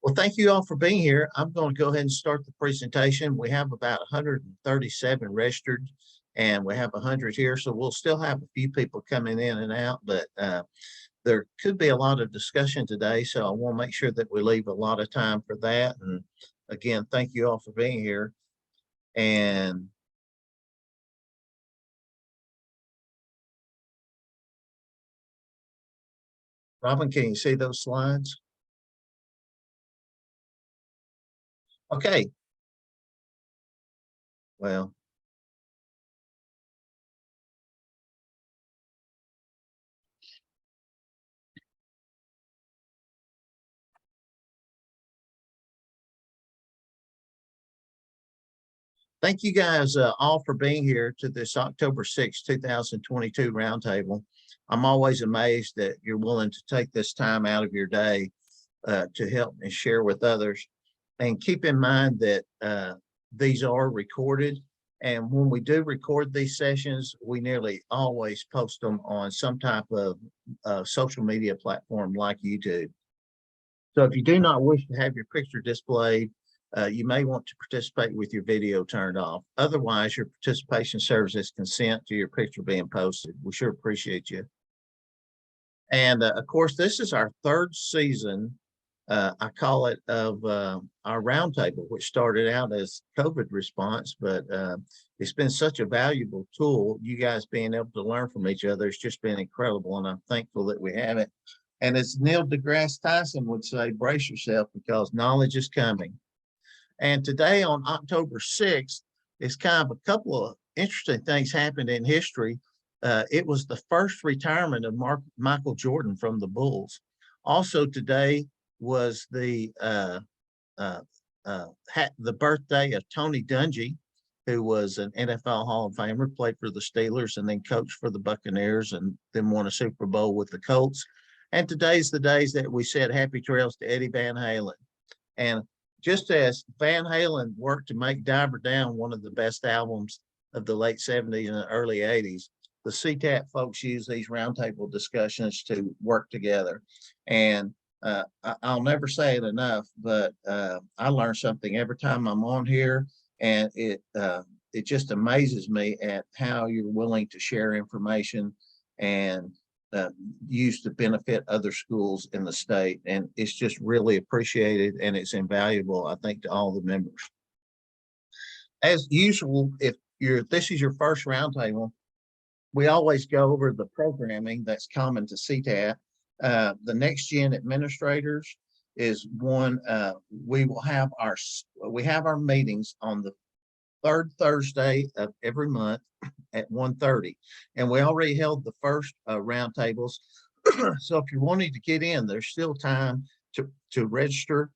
Well, thank you all for being here. I'm going to go ahead and start the presentation. We have about 137 registered, and we have 100 here, so we'll still have a few people coming in and out, but there could be a lot of discussion today, so I want to make sure that we leave a lot of time for that. And again, thank you all for being here. And Robin, can you see those slides? Okay. Well, thank you guys all for being here to this October 6, 2022 roundtable. I'm always amazed that you're willing to take this time out of your day to help and share with others. And keep in mind that these are recorded. And when we do record these sessions, we nearly always post them on some type of social media platform like YouTube. So if you do not wish to have your picture displayed, you may want to participate with your video turned off. Otherwise, your participation serves as consent to your picture being posted. We sure appreciate you. And of course, this is our third season, I call it, of our roundtable, which started out as COVID response, but it's been such a valuable tool. You guys being able to learn from each other, it's just been incredible, and I'm thankful that we have it. And as Neil deGrasse Tyson would say, brace yourself because knowledge is coming. And today on October 6th, it's kind of a couple of interesting things happened in history. It was the first retirement of Michael Jordan from the Bulls. Also today was the birthday of Tony Dungy, who was an NFL Hall of Famer, played for the Steelers and then coached for the Buccaneers and then won a Super Bowl with the Colts. And today's the days that we said happy trails to Eddie Van Halen. And just as Van Halen worked to make Diver Down one of the best albums of the late 70s and the early 80s, the CTAT folks use these roundtable discussions to work together. And I'll never say it enough, but I learn something every time I'm on here, and it just amazes me at how you're willing to share information and used to benefit other schools in the state. And it's just really appreciated, and it's invaluable, I think, to all the members. As usual, if this is your first roundtable, we always go over the programming that's common to CTAT. The Next Gen administrators is one. We have our meetings on the third Thursday of every month at 1:30, and we already held the first roundtables. So if you're wanting to get in, there's still time to register,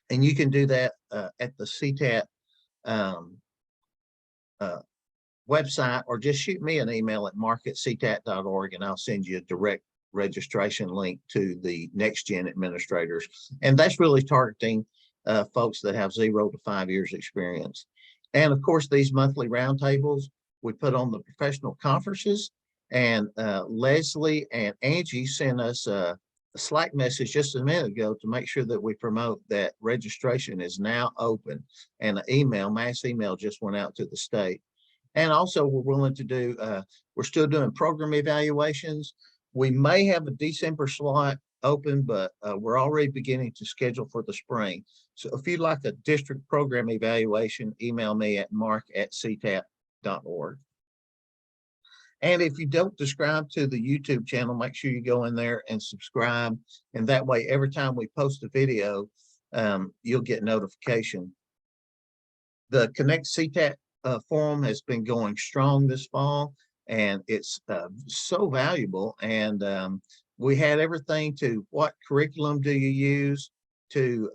and you can do that at the CTAT website, or just shoot me an email at mark@ctat.org, and I'll send you a direct registration link to the Next Gen administrators. And that's really targeting folks that have 0 to 5 years experience. And of course, these monthly roundtables, we put on the professional conferences, and Leslie and Angie sent us a Slack message just a minute ago to make sure that we promote that registration is now open, and an mass email just went out to the state. And also we're willing to do, we're still doing program evaluations. We may have a December slot open, but we're already beginning to schedule for the spring. So if you'd like a district program evaluation, email me at mark@ctat.org. And if you don't subscribe to the YouTube channel, make sure you go in there and subscribe. And that way, every time we post a video, you'll get notification. The Connect CTAT forum has been going strong this fall, and it's so valuable. And we had everything to what curriculum do you use to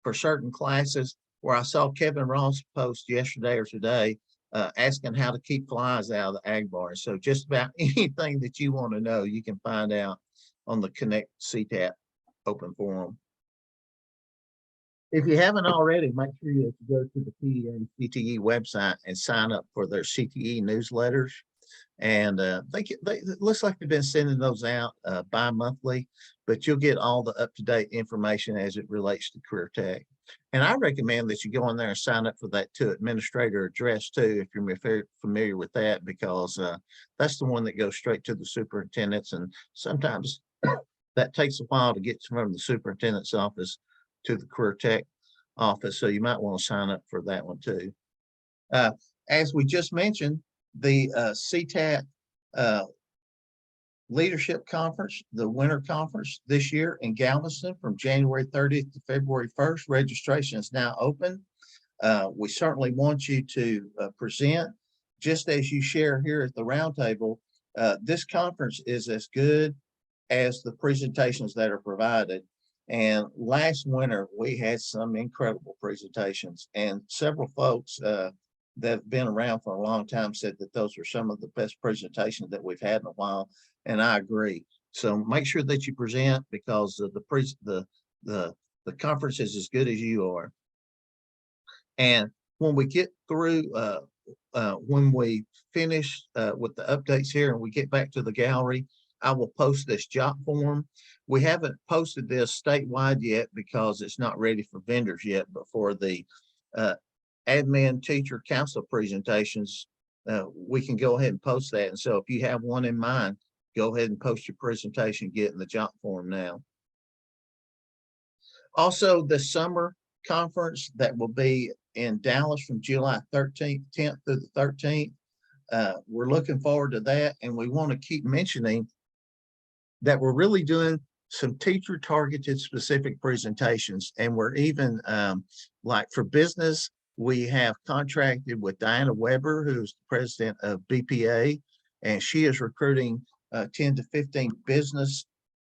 for certain classes, where I saw Kevin Ross post yesterday or today asking how to keep flies out of the ag bar. So just about anything that you want to know, you can find out on the Connect CTAT open forum. If you haven't already, make sure you go to the PEA CTE website and sign up for their CTE newsletters. And it looks like they've been sending those out bi-monthly, but you'll get all the up-to-date information as it relates to career tech. And I recommend that you go in there and sign up for that to administrator address too, if you're familiar with that, because that's the one that goes straight to the superintendents. And sometimes that takes a while to get from the superintendent's office to the career tech office. So you might want to sign up for that one too. As we just mentioned, the CTAT Leadership Conference, the winter conference this year in Galveston from January 30th to February 1st. Registration is now open. We certainly want you to present, just as you share here at the roundtable. This conference is as good as the presentations that are provided. And last winter, we had some incredible presentations, and several folks that have been around for a long time said that those are some of the best presentations that we've had in a while. And I agree. So make sure that you present, because the conference is as good as you are. And when we get through, when we finish with the updates here and we get back to the gallery, I will post this job form. We haven't posted this statewide yet because it's not ready for vendors yet, but for the admin, teacher, counselor presentations, we can go ahead and post that. And so if you have one in mind, go ahead and post your presentation, get in the job form now. Also, the summer conference that will be in Dallas from July 10th through the 13th. We're looking forward to that. And we want to keep mentioning that we're really doing some teacher targeted specific presentations. And we're even like for business, we have contracted with Diana Weber, who's the president of BPA, and she is recruiting 10 to 15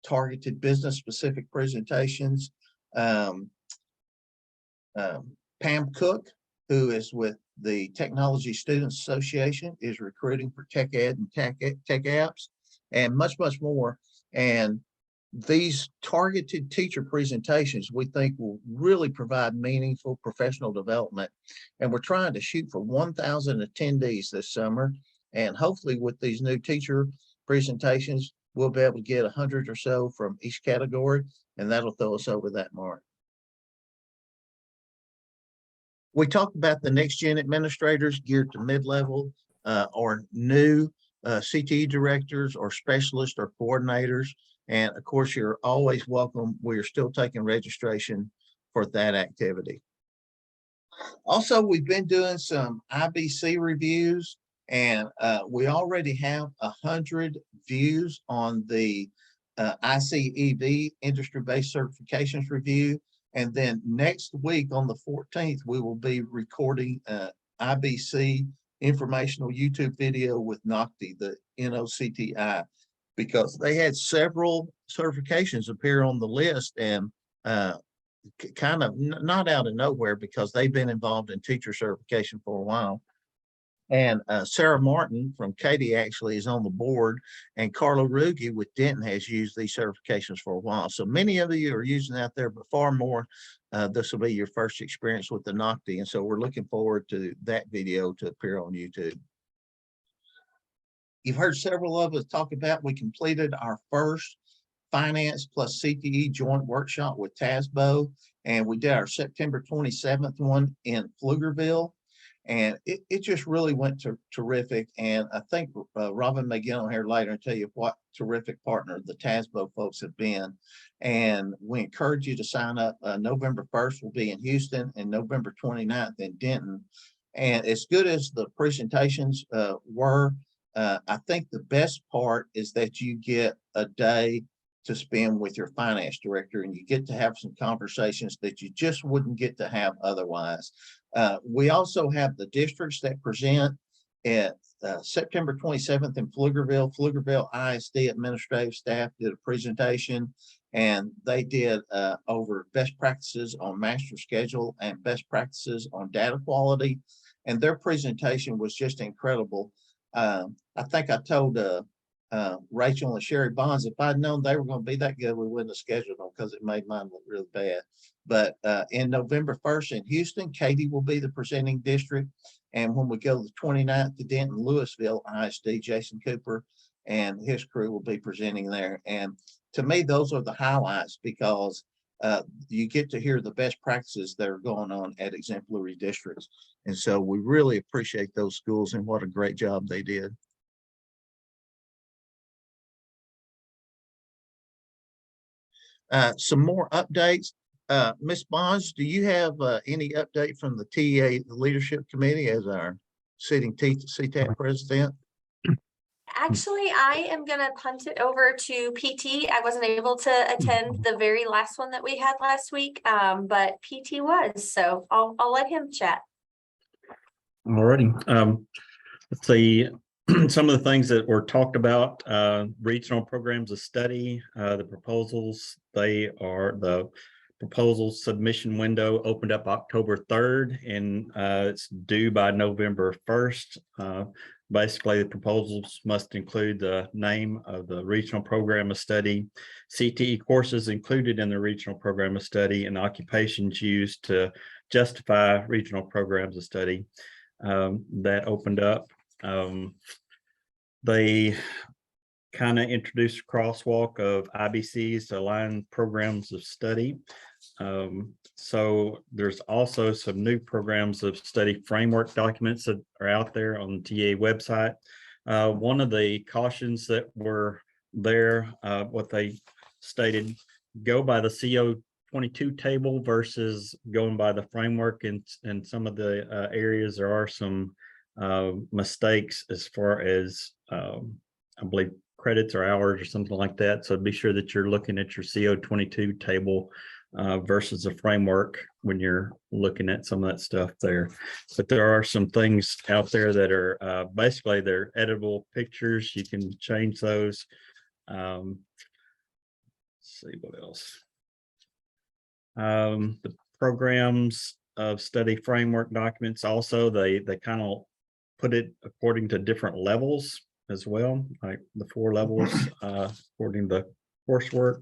targeted business specific presentations. Pam Cook, who is with the Technology Students Association, is recruiting for tech ed and tech apps, and much more. And these targeted teacher presentations, we think, will really provide meaningful professional development. And we're trying to shoot for 1,000 attendees this summer. And hopefully with these new teacher presentations, we'll be able to get 100 or so from each category, and that'll throw us over that mark. We talked about the next gen administrators geared to mid-level or new CTE directors or specialists or coordinators. And of course, you're always welcome. We're still taking registration for that activity. Also, we've been doing some IBC reviews, and we already have 100 views on the ICEV industry-based certifications review. And then next week on the 14th, we will be recording IBC informational YouTube video with NOCTI, the NOCTI, because they had several certifications appear on the list, and kind of not out of nowhere, because they've been involved in teacher certification for a while. And Sarah Martin from Katy actually is on the board, and Carla Ruge with Denton has used these certifications for a while. So many of you are using out there, but far more, this will be your first experience with the NOCTI. And so we're looking forward to that video to appear on YouTube. You've heard several of us talk about, we completed our first Finance plus CTE joint workshop with TASBO, and we did our September 27th one in Pflugerville. And it just really went terrific. And I think Robin may get on here later and tell you what terrific partner the TASBO folks have been. And we encourage you to sign up. November 1st will be in Houston, and November 29th in Denton. And as good as the presentations were, I think the best part is that you get a day to spend with your finance director, and you get to have some conversations that you just wouldn't get to have otherwise. We also have the districts that present at September 27th in Pflugerville. Pflugerville ISD administrative staff did a presentation, and they did over best practices on master schedule and best practices on data quality. And their presentation was just incredible. I think I told Rachel and Sherry Bonds. If I'd known they were going to be that good, we wouldn't have scheduled them because it made mine look really bad. But in November 1st in Houston, Katy will be the presenting district. And when we go the 29th to Denton, Louisville ISD, Jason Cooper and his crew will be presenting there. And to me, those are the highlights because you get to hear the best practices that are going on at exemplary districts. And so we really appreciate those schools and what a great job they did. Some more updates. Ms. Bonds, do you have any update from the TEA Leadership Committee as our sitting CTAT president? Actually, I am going to punt it over to PT. I wasn't able to attend the very last one that we had last week, but PT was, so I'll let him chat. Alrighty. Let's see. Some of the things that were talked about, regional programs of study, the proposals, the proposal submission window opened up October 3rd and it's due by November 1st. Basically, the proposals must include the name of the regional program of study, CTE courses included in the regional program of study, and occupations used to justify regional programs of study. That opened up. They kind of introduced a crosswalk of IBCs to align programs of study. So there's also some new programs of study framework documents that are out there on the TA website. One of the cautions that were there, what they stated, go by the CO22 table versus going by the framework. And some of the areas there are some mistakes as far as I believe credits or hours or something like that. So be sure that you're looking at your CO22 table versus a framework when you're looking at some of that stuff there. But there are some things out there that are basically they're editable pictures. You can change those. Let's see what else. The programs of study framework documents also, they kind of put it according to different levels as well, like the 4 levels according to coursework.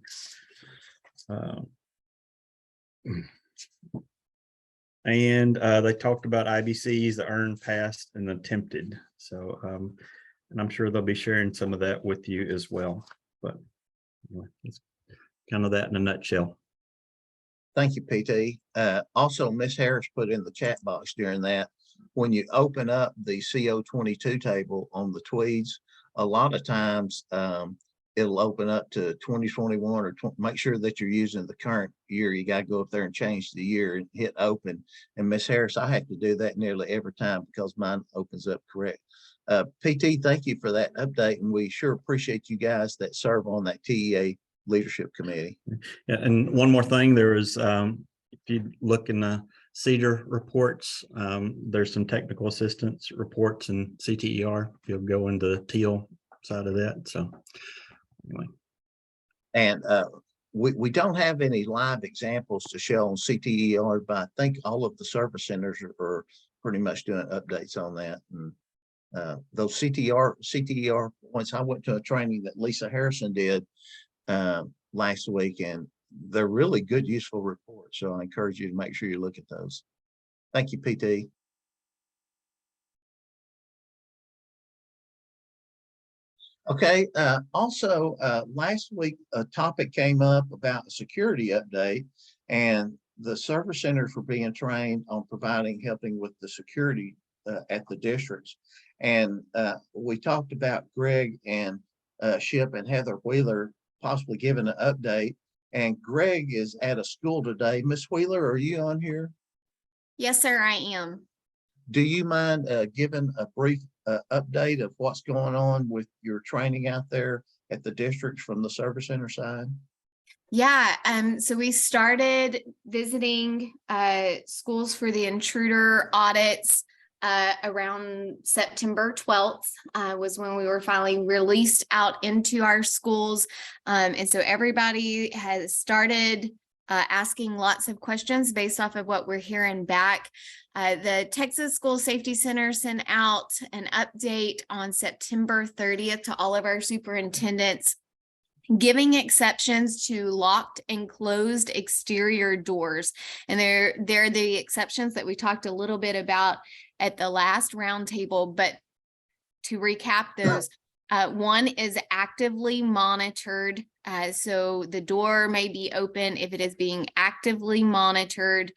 And they talked about IBCs, the earned, passed, and attempted. So, and I'm sure they'll be sharing some of that with you as well. But anyway, it's kind of that in a nutshell. Thank you, PT. Also, Ms. Harris put in the chat box during that, when you open up the CO22 table on the Tweeds, a lot of times it'll open up to 2021 or make sure that you're using the current year. You got to go up there and change the year and hit open. And Ms. Harris, I have to do that nearly every time because mine opens up correct. PT, thank you for that update. And we sure appreciate you guys that serve on that TEA Leadership Committee. Yeah, and one more thing, there is, if you look in the CEDAR reports, there's some technical assistance reports and CTER. You'll go into the teal side of that. So anyway. And we don't have any live examples to show on CTER, but I think all of the service centers are pretty much doing updates on that. And those CTER points, I went to a training that Lisa Harrison did last week, and they're really good, useful reports. So I encourage you to make sure you look at those. Thank you, PT. Okay, also last week a topic came up about a security update, and the service centers were being trained on helping with the security at the districts. And we talked about Greg and Ship and Heather Wheeler possibly giving an update. And Greg is at a school today. Miss Wheeler, are you on here? Yes, sir, I am. Do you mind giving a brief update of what's going on with your training out there at the districts from the service center side? Yeah, so we started visiting schools for the intruder audits around September 12th was when we were finally released out into our schools. And so everybody has started asking lots of questions based off of what we're hearing back. The Texas School Safety Center sent out an update on September 30th to all of our superintendents, giving exceptions to locked and closed exterior doors. And they're the exceptions that we talked a little bit about at the last roundtable, but to recap those, one is actively monitored. So the door may be open if it is being actively monitored,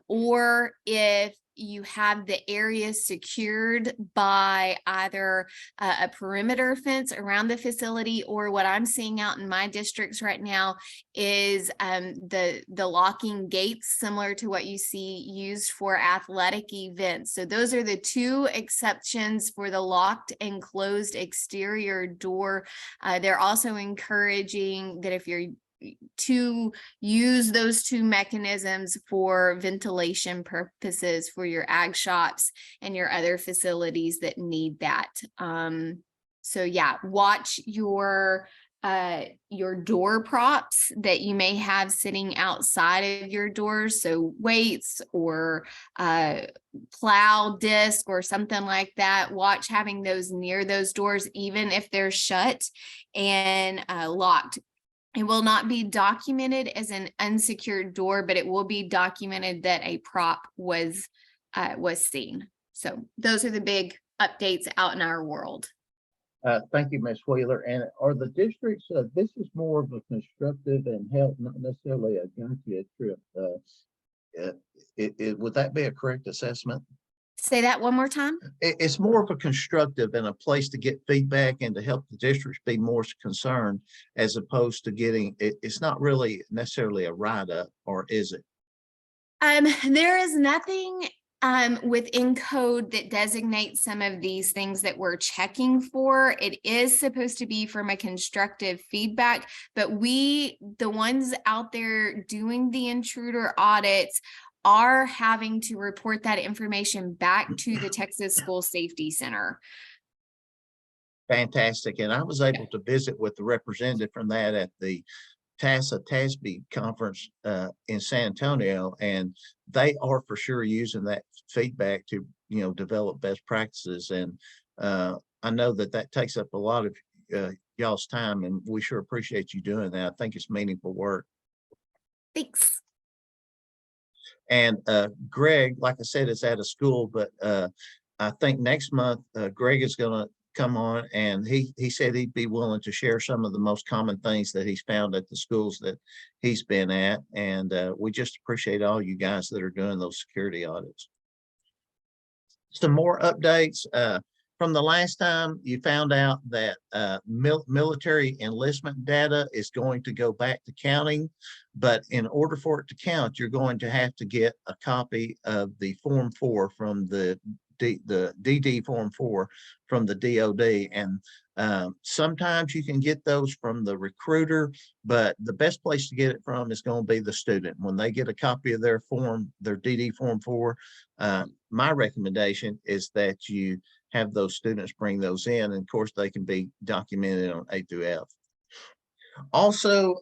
or if you have the area secured by either a perimeter fence around the facility, or what I'm seeing out in my districts right now is the locking gates, similar to what you see used for athletic events. So those are the two exceptions for the locked and closed exterior door. They're also encouraging that if you're to use those two mechanisms for ventilation purposes for your ag shops and your other facilities that need that. So yeah, watch your door props that you may have sitting outside of your doors. So weights or plow disc or something like that. Watch having those near those doors, even if they're shut and locked. It will not be documented as an unsecured door, but it will be documented that a prop was seen. So those are the big updates out in our world. Thank you, Ms. Wheeler. And are the districts, this is more of a constructive and help, not necessarily a gotcha trip. Would that be a correct assessment? Say that one more time. It's more of a constructive and a place to get feedback and to help the districts be more concerned, as opposed to getting, it's not really necessarily a write-up, or is it? There is nothing within code that designates some of these things that we're checking for. It is supposed to be from a constructive feedback, but the ones out there doing the intruder audits are having to report that information back to the Texas School Safety Center. Fantastic. And I was able to visit with the representative from that at the TASB conference in San Antonio, and they are for sure using that feedback to, develop best practices. And I know that takes up a lot of y'all's time, and we sure appreciate you doing that. I think it's meaningful work. Thanks. And Greg, like I said, is out of school, but I think next month Greg is going to come on, and he said he'd be willing to share some of the most common things that he's found at the schools that he's been at. And we just appreciate all you guys that are doing those security audits. Some more updates. From the last time, you found out that military enlistment data is going to go back to counting, but in order for it to count, you're going to have to get a copy of the Form 4 from the DD Form 4 from the DOD. And sometimes you can get those from the recruiter, but the best place to get it from is going to be the student. When they get a copy of their form, their DD Form 4, my recommendation is that you have those students bring those in, and of course they can be documented on A through F. Also,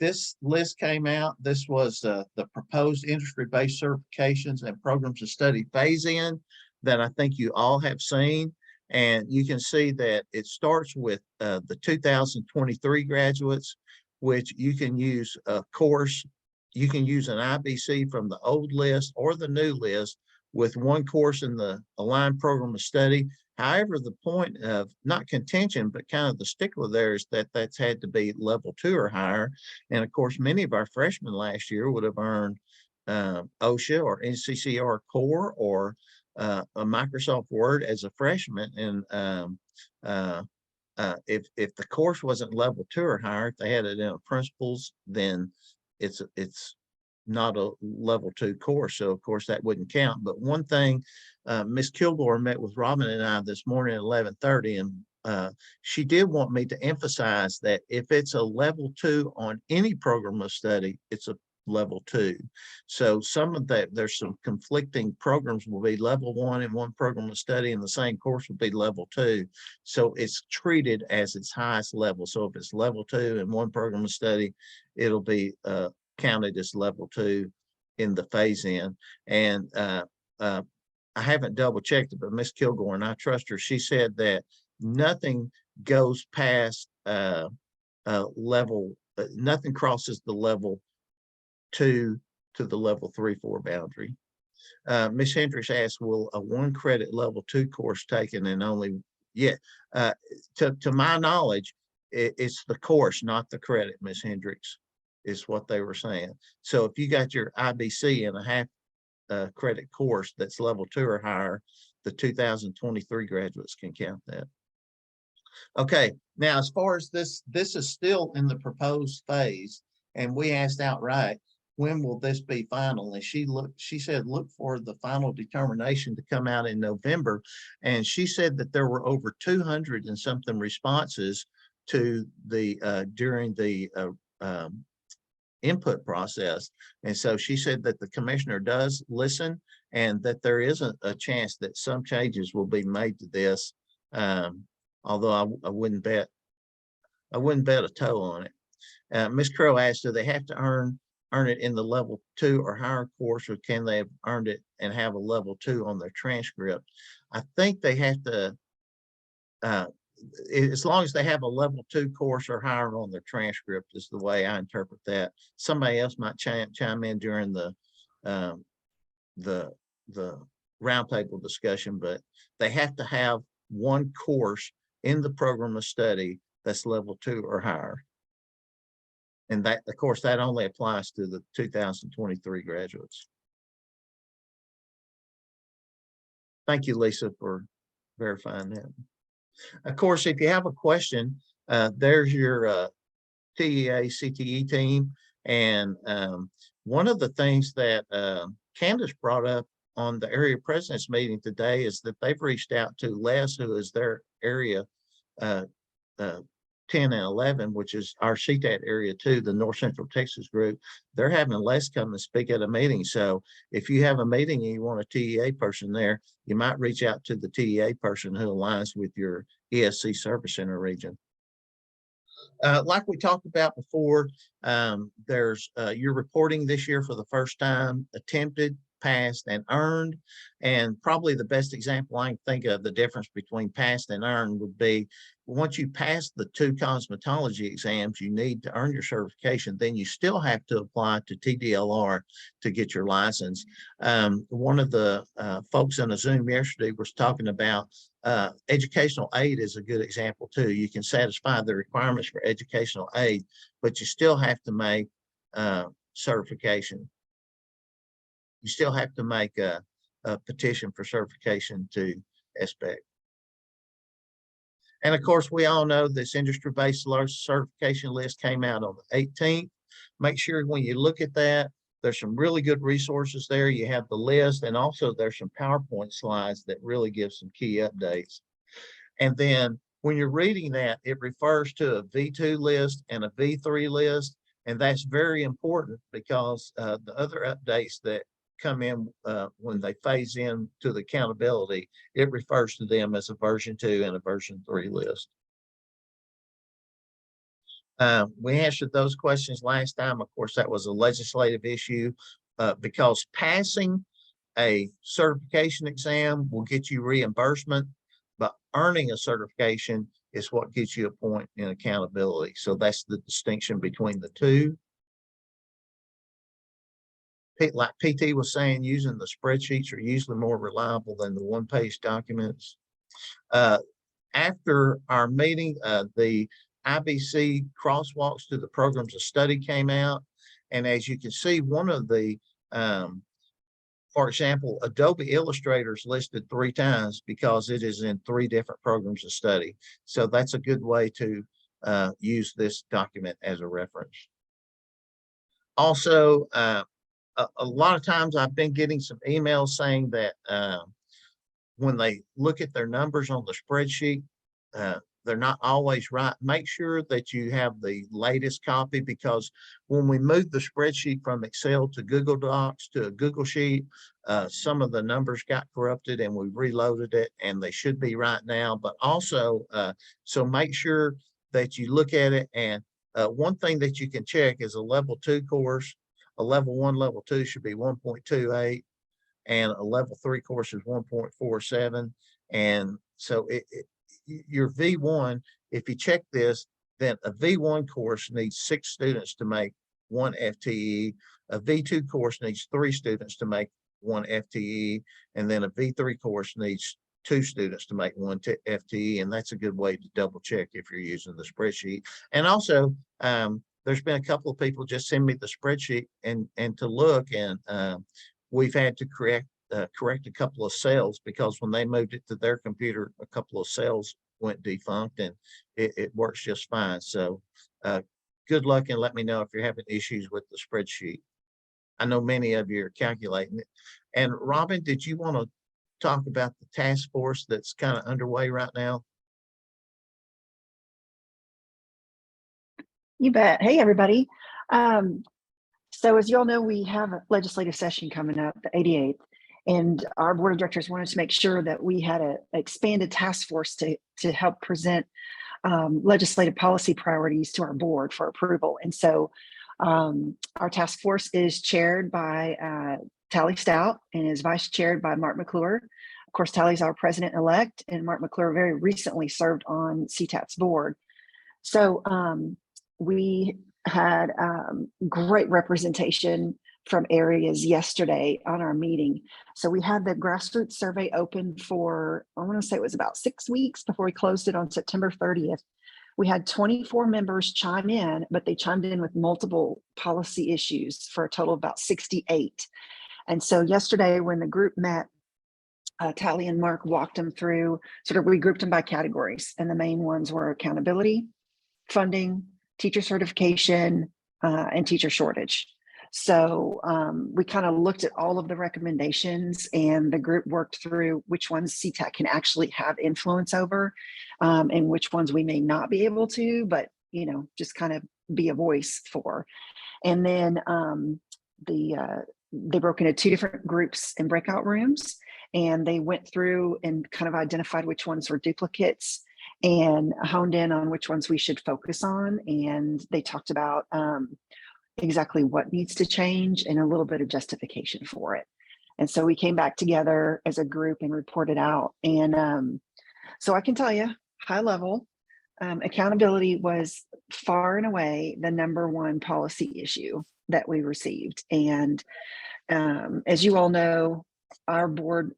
this list came out. This was the proposed industry-based certifications and programs of study phase-in that I think you all have seen. And you can see that it starts with the 2023 graduates, which you can use a course. You can use an IBC from the old list or the new list with one course in the aligned program of study. However, the point of not contention, but kind of the stickler there is that that's had to be level 2 or higher. And of course, many of our freshmen last year would have earned OSHA or NCCR core or a Microsoft Word as a freshman. And if the course wasn't level 2 or higher, if they had it in principles, then it's not a level 2 course. So of course that wouldn't count. But one thing, Ms. Kilgore met with Robin and I this morning at 11:30, and she did want me to emphasize that if it's a level 2 on any program of study, it's a level 2. So some of that, there's some conflicting programs will be level 1 in one program of study, and the same course will be level 2. So it's treated as its highest level. So if it's level 2 in one program of study, it'll be counted as level 2 in the phase in. And I haven't double checked it, but Miss Kilgore, and I trust her, she said that nothing goes past level, nothing crosses the level 2 to the level 3-4 boundary. Ms. Hendricks asked, will a 1 credit level 2 course taken and only, to my knowledge, it's the course, not the credit, Ms. Hendricks, is what they were saying. So if you got your IBC in a half credit course that's level 2 or higher, the 2023 graduates can count that. Okay, now as far as this is still in the proposed phase, and we asked outright, when will this be final? And she said, look for the final determination to come out in November. And she said that there were over 200 and something responses to the during the input process. And so she said that the commissioner does listen and that there isn't a chance that some changes will be made to this. Although I wouldn't bet a toe on it. Ms. Crow asked, do they have to earn it in the level 2 or higher course, or can they have earned it and have a level 2 on their transcript? I think they have to, as long as they have a level 2 course or higher on their transcript is the way I interpret that. Somebody else might chime in during the roundtable discussion, but they have to have 1 course in the program of study that's level 2 or higher. And that, of course, that only applies to the 2023 graduates. Thank you, Lisa, for verifying that. Of course, if you have a question, there's your TEA CTE team. And one of the things that Candace brought up on the area presidents meeting today is that they've reached out to Les, who is their area 10 and 11, which is our CTAT area 2, the North Central Texas group. They're having Les come and speak at a meeting. So if you have a meeting and you want a TEA person there, you might reach out to the TEA person who aligns with your ESC Service Center region. Like we talked about before, there's you're reporting this year for the first time, attempted, passed, and earned. And probably the best example I can think of the difference between passed and earned would be once you pass the 2 cosmetology exams you need to earn your certification, then you still have to apply to TDLR to get your license. One of the folks in a Zoom yesterday was talking about educational aid is a good example too. You can satisfy the requirements for educational aid, but you still have to make certification. You still have to make a petition for certification to SBEC. And of course, we all know this industry-based certification list came out on the 18th. Make sure when you look at that, there's some really good resources there. You have the list, and also there's some PowerPoint slides that really give some key updates. And then when you're reading that, it refers to a V2 list and a V3 list. And that's very important because the other updates that come in when they phase in to the accountability, it refers to them as a version 2 and a version 3 list. We answered those questions last time. Of course, that was a legislative issue because passing a certification exam will get you reimbursement, but earning a certification is what gets you a point in accountability. So that's the distinction between the two. Like PT was saying, using the spreadsheets are usually more reliable than the 1-page documents. After our meeting, the IBC crosswalks to the programs of study came out. And as you can see, one of the, for example, Adobe Illustrator is listed 3 times because it is in 3 different programs of study. So that's a good way to use this document as a reference. Also, a lot of times I've been getting some emails saying that when they look at their numbers on the spreadsheet, they're not always right. Make sure that you have the latest copy, because when we moved the spreadsheet from Excel to Google Docs to a Google Sheet, some of the numbers got corrupted and we reloaded it, and they should be right now. But also, so make sure that you look at it. And one thing that you can check is a level 2 course a level 1, level 2 should be 1.28, and a level 3 course is 1.47. And so your V1, if you check this, then a V1 course needs 6 students to make 1 FTE. A V2 course needs 3 students to make 1 FTE. And then a V3 course needs 2 students to make 1 FTE. And that's a good way to double check if you're using the spreadsheet. And also, there's been a couple of people just send me the spreadsheet and to look, and we've had to correct a couple of cells because when they moved it to their computer, a couple of cells went defunct, and it works just fine. So good luck, and let me know if you're having issues with the spreadsheet. I know many of you are calculating it. And Robin, did you want to talk about the task force that's kind of underway right now? You bet. Hey, everybody. So as you all know, we have a legislative session coming up, the 88th, and our board of directors wanted to make sure that we had an expanded task force to help present legislative policy priorities to our board for approval. And so our task force is chaired by Tally Stout and is vice chaired by Mark McClure. Of course, Tally's our president-elect, and Mark McClure very recently served on CTAT's board. So we had great representation from areas yesterday on our meeting. So we had the grassroots survey open for, I want to say it was about 6 weeks before we closed it on September 30th. We had 24 members chime in, but they chimed in with multiple policy issues for a total of about 68. And so yesterday when the group met, Tally and Mark walked them through, sort of regrouped them by categories. And the main ones were accountability, funding, teacher certification, and teacher shortage. So we kind of looked at all of the recommendations, and the group worked through which ones CTAT can actually have influence over, and which ones we may not be able to, but just kind of be a voice for. And then they broke into 2 different groups in breakout rooms, and they went through and kind of identified which ones were duplicates and honed in on which ones we should focus on. And they talked about exactly what needs to change and a little bit of justification for it. And so we came back together as a group and reported out. And so I can tell you, high level, accountability was far and away the #1 policy issue that we received. And as you all know, our board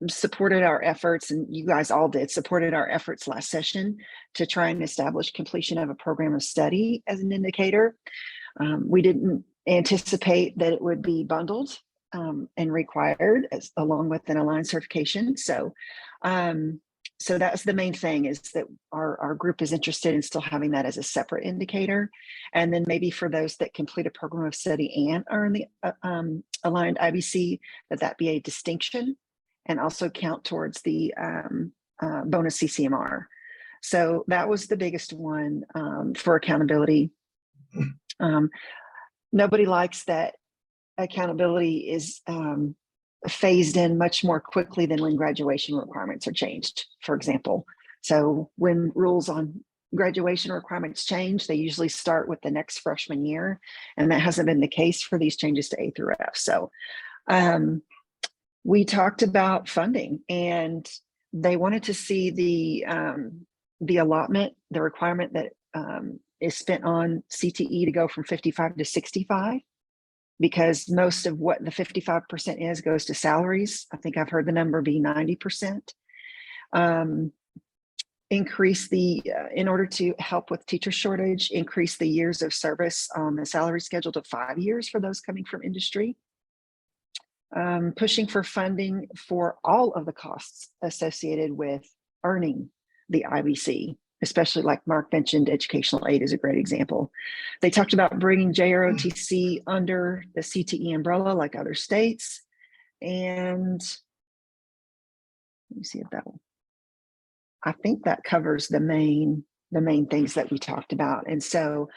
supported our efforts, and you guys all did, supported our efforts last session to try and establish completion of a program of study as an indicator. We didn't anticipate that it would be bundled and required along with an aligned certification. So that's the main thing, is that our group is interested in still having that as a separate indicator. And then maybe for those that complete a program of study and are in the aligned IBC, that be a distinction and also count towards the bonus CCMR. So that was the biggest one for accountability. Nobody likes that accountability is phased in much more quickly than when graduation requirements are changed, for example. So when rules on graduation requirements change, they usually start with the next freshman year, and that hasn't been the case for these changes to A through F. So we talked about funding, and they wanted to see the allotment, the requirement that is spent on CTE to go from 55 to 65, because most of what the 55% is goes to salaries. I think I've heard the number be 90%. Increase in order to help with teacher shortage, increase the years of service on the salary schedule to 5 years for those coming from industry. Pushing for funding for all of the costs associated with earning the IBC, especially like Mark mentioned, educational aid is a great example. They talked about bringing JROTC under the CTE umbrella like other states. And let me see if that will, I think that covers the main things that we talked about. And so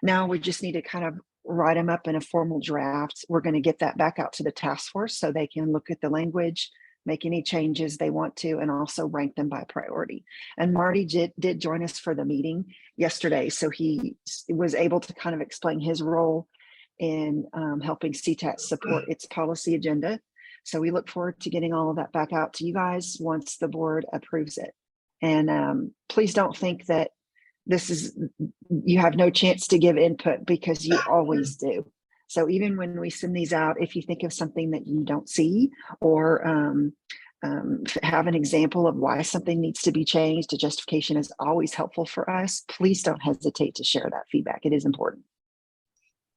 now we just need to kind of write them up in a formal draft. We're going to get that back out to the task force so they can look at the language, make any changes they want to, and also rank them by priority. And Marty did join us for the meeting yesterday, so he was able to kind of explain his role in helping CTAT support its policy agenda. So we look forward to getting all of that back out to you guys once the board approves it. And please don't think that you have no chance to give input, because you always do. So even when we send these out, if you think of something that you don't see, or have an example of why something needs to be changed, a justification is always helpful for us. Please don't hesitate to share that feedback. It is important.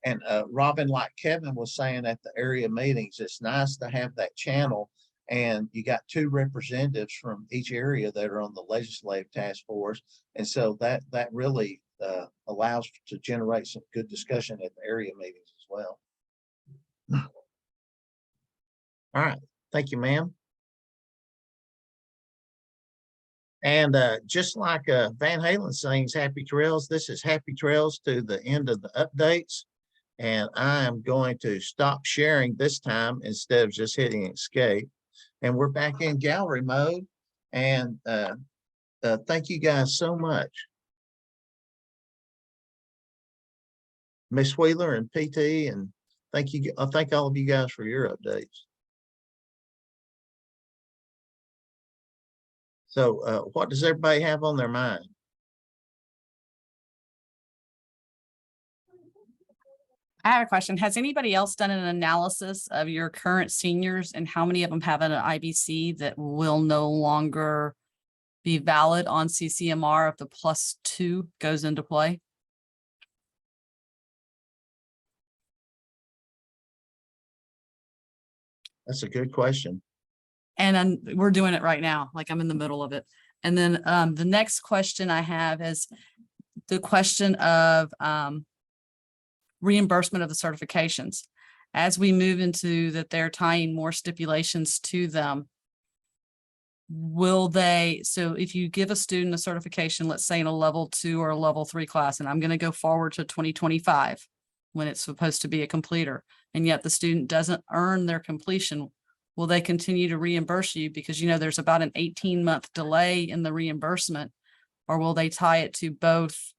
And Robin, like Kevin was saying at the area meetings, it's nice to have that channel, and you got 2 representatives from each area that are on the legislative task force. And so that really allows to generate some good discussion at the area meetings as well. All right. Thank you, ma'am. And just like Van Halen sings Happy Trails, this is Happy Trails to the end of the updates. And I am going to stop sharing this time instead of just hitting escape. And we're back in gallery mode. And thank you guys so much. Miss Wheeler and PT, and thank you. I thank all of you guys for your updates. So what does everybody have on their mind? I have a question. Has anybody else done an analysis of your current seniors and how many of them have an IBC that will no longer be valid on CCMR if the +2 goes into play? That's a good question. And we're doing it right now, like I'm in the middle of it. And then the next question I have is the question of reimbursement of the certifications. As we move into that, they're tying more stipulations to them. Will they, so if you give a student a certification, let's say in a level 2 or a level 3 class, and I'm going to go forward to 2025 when it's supposed to be a completer, and yet the student doesn't earn their completion, will they continue to reimburse you? Because, you know, there's about an 18-month delay in the reimbursement, or will they tie it to both?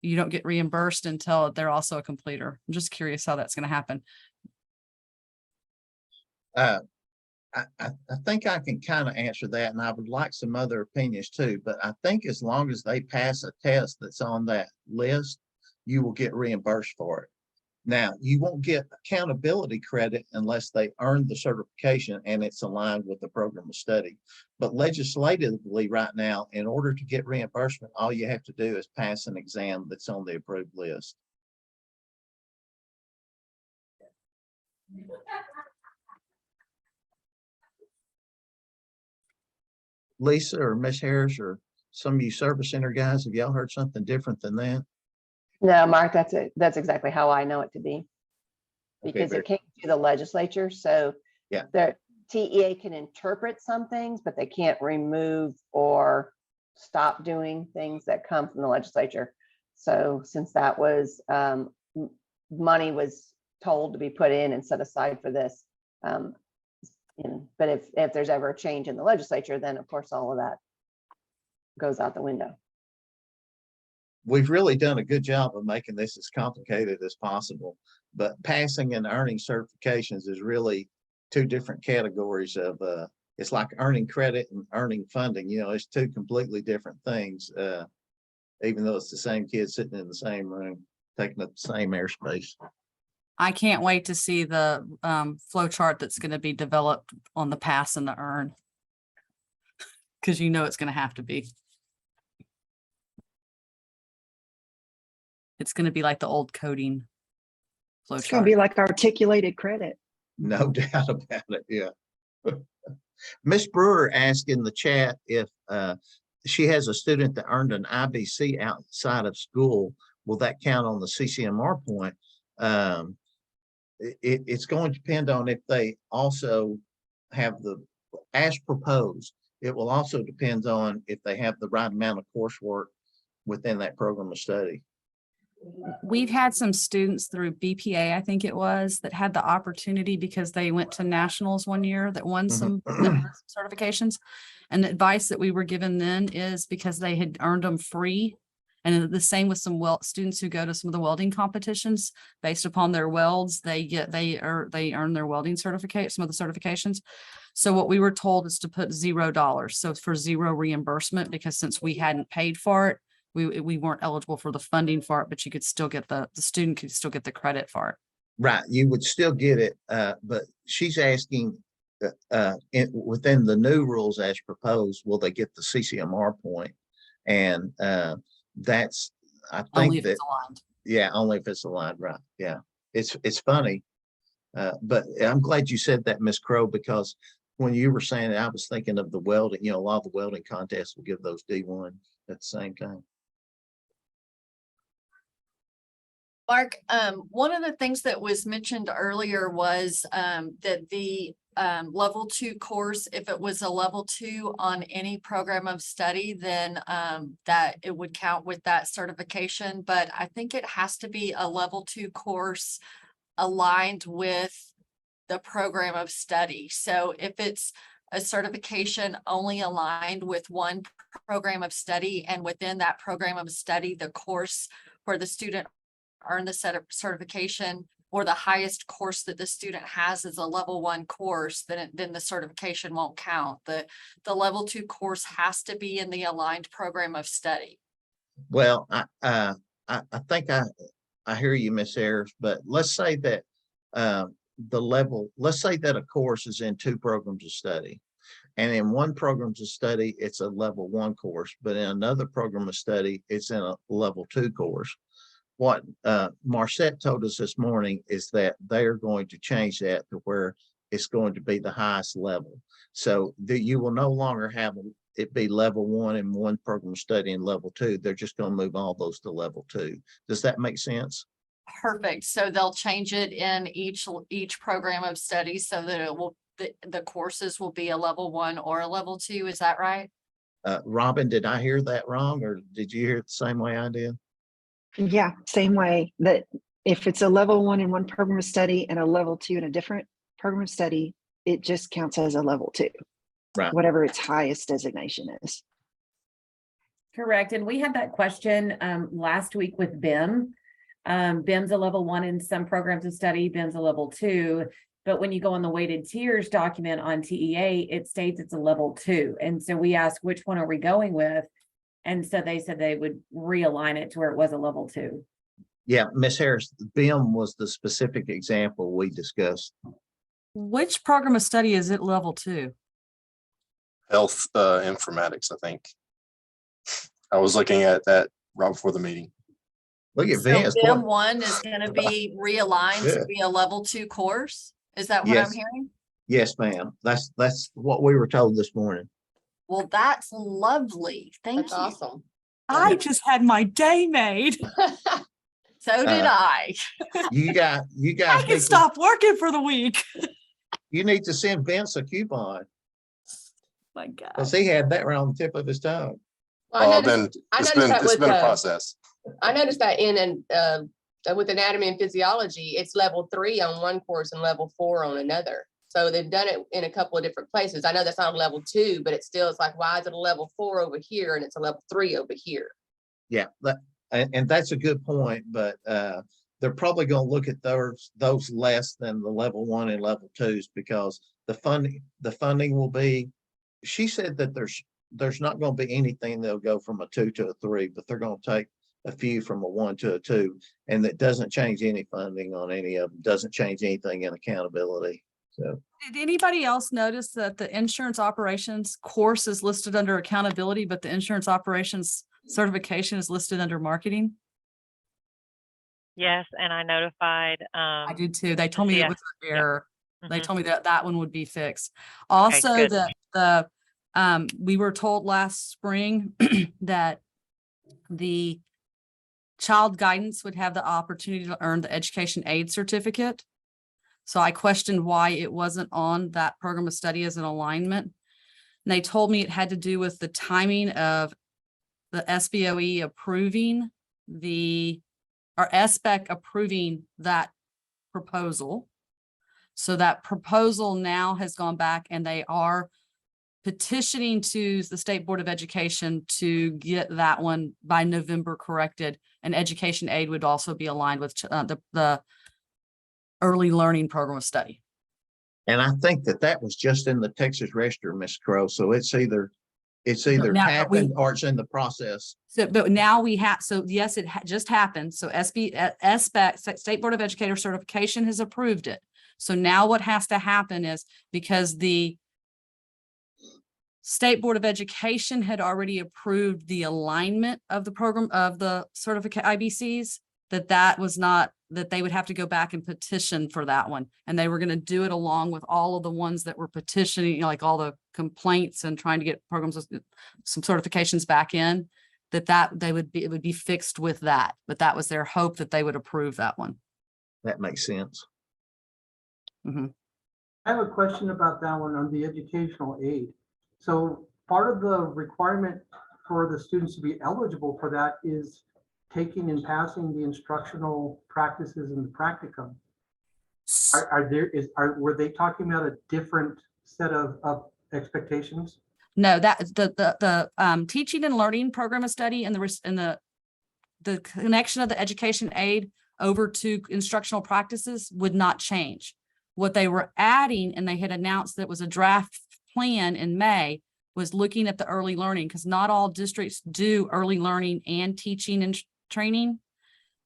You don't get reimbursed until they're also a completer. I'm just curious how that's going to happen. I think I can kind of answer that, and I would like some other opinions too. But I think as long as they pass a test that's on that list, you will get reimbursed for it. Now, you won't get accountability credit unless they earn the certification and it's aligned with the program of study. But legislatively right now, in order to get reimbursement, all you have to do is pass an exam that's on the approved list. Lisa or Miss Harris or some of you service center guys, have y'all heard something different than that? No, Mark, that's it. That's exactly how I know it to be. Because Okay, it came to the legislature. So yeah, the TEA can interpret some things, but they can't remove or stop doing things that come from the legislature. So since that was money was told to be put in and set aside for this, but if there's ever a change in the legislature, then of course all of that goes out the window. we've really done a good job of making this as complicated as possible, but passing and earning certifications is really 2 different categories of it's like earning credit and earning funding. You know, it's 2 completely different things, even though it's the same kid sitting in the same room taking up the same airspace. I can't wait to see the flow chart that's going to be developed on the pass and the earn, because you know it's going to have to be. It's going to be like the old coding flow It's going chart. to be like articulated credit. No doubt about it. Yeah. Miss Brewer asked in the chat if she has a student that earned an IBC outside of school. Will that count on the CCMR point? It's going to depend on if they also have as proposed. It will also depend on if they have the right amount of coursework within that program of study. We've had some students through BPA, I think it was, that had the opportunity because they went to nationals one year that won some certifications. And the advice that we were given then is because they had earned them free, And then the same with some students who go to some of the welding competitions based upon their welds, they earn their welding certificate, some of the certifications. So what we were told is to put $0. So for zero reimbursement, because since we hadn't paid for it, we weren't eligible for the funding for it, but you could still get the student could still get the credit for it. Right, you would still get it, but she's asking, within the new rules as proposed, will they get the CCMR point? And that's, I Only think if that, it's aligned. yeah, only if it's aligned, right? Yeah, it's funny, but I'm glad you said that, Miss Crow, because when you were saying it, I was thinking of the welding. You know, a lot of the welding contests will give those D1 at the same time. Mark, one of the things that was mentioned earlier was that the level 2 course, if it was a level 2 on any program of study, then that it would count with that certification. But I think it has to be a level 2 course aligned with the program of study. So if it's a certification only aligned with one program of study, and within that program of study, the course where the student earned the certification, or the highest course that the student has is a level 1 course, then the certification won't count. The level 2 course has to be in the aligned program of study. Well, I think I hear you, Miss Ayers, but let's say that let's say that a course is in 2 programs of study. And in one program of study, it's a level 1 course, but in another program of study, it's in a level 2 course. What Marcette told us this morning is that they're going to change that to where it's going to be the highest level. So that you will no longer have it be level 1 in one program of study and level 2. They're just going to move all those to level 2. Does that make sense? Perfect. So they'll change it in each program of study so that it will the courses will be a level 1 or a level 2. Is that right? Robin, did I hear that wrong, or did you hear it the same way I did? Yeah, same way, that if it's a level 1 in one program of study and a level 2 in a different program of study, it just counts as a level 2, Right. whatever its highest designation is. Correct. And we had that question last week with BIM. BIM's a level 1 in some programs of study, BIM's a level 2. But when you go on the weighted tiers document on TEA, it states it's a level 2. And so we asked, which one are we going with? And so they said they would realign it to where it was a level 2. Yeah, Miss Harris, BIM was the specific example we discussed. Which program of study is it level 2? Health informatics, I think. I was looking at that right before the meeting. Look at So Vince. BIM 1 is going to be realigned to be a level 2 course. Is that what I'm Yes. hearing? Yes, ma'am. That's what we were told this morning. Well, that's lovely. Thank That's you. awesome. I just had my day made. So did I. You guys I can stop working for the week. You need to send Vince a coupon My God. because he had that right on the tip of his tongue. Well, then it's been a process. I noticed that with anatomy and physiology, it's level 3 on one course and level 4 on another. So they've done it in a couple of different places. I know that's not a level 2, but it's like, why is it a level 4 over here and it's a level 3 over here? Yeah, and that's a good point, but they're probably going to look at those less than the level 1 and level 2s because the funding will be. She said that there's not going to be anything that'll go from a 2 to a 3, but they're going to take a few from a 1 to a 2, and that doesn't change any funding on any of them. Doesn't change anything in accountability. So. Did anybody else notice that the insurance operations course is listed under accountability, but the insurance operations certification is listed under marketing? Yes, and I notified. I did too. They told me it was an error. They Mhm. told me that one would be fixed. Also, good. that we were told last spring that the child guidance would have the opportunity to earn the education aid certificate. So I questioned why it wasn't on that program of study as an alignment. And they told me it had to do with the timing of the SBOE approving or SBEC approving that proposal. So that proposal now has gone back and they are petitioning to the State Board of Education to get that one by November corrected. And education aid would also be aligned with the early learning program of study. And I think that was just in the Texas Register, Ms. Crowe. So it's either now, but happened or it's in the process. So, but now we have, so yes, it just happened. So SBAC, State Board of Educator Certification has approved it. So now what has to happen is, because the State Board of Education had already approved the alignment of the program of the certificate IBCs, that was not, that they would have to go back and petition for that one. And they were going to do it along with all of the ones that were petitioning, you know, like all the complaints and trying to get programs, some certifications back in, it would be fixed with that. But that was their hope, that they would approve that one. That makes sense. Mm-hmm. I have a question about that one on the educational aid. So part of the requirement for the students to be eligible for that is taking and passing the instructional practices and the practicum. Were they talking about a different set of expectations? No, that the teaching and learning program of study and the connection of the education aid over to instructional practices would not change. What they were adding, and they had announced that was a draft plan in May, was looking at the early learning, because not all districts do early learning and teaching and training.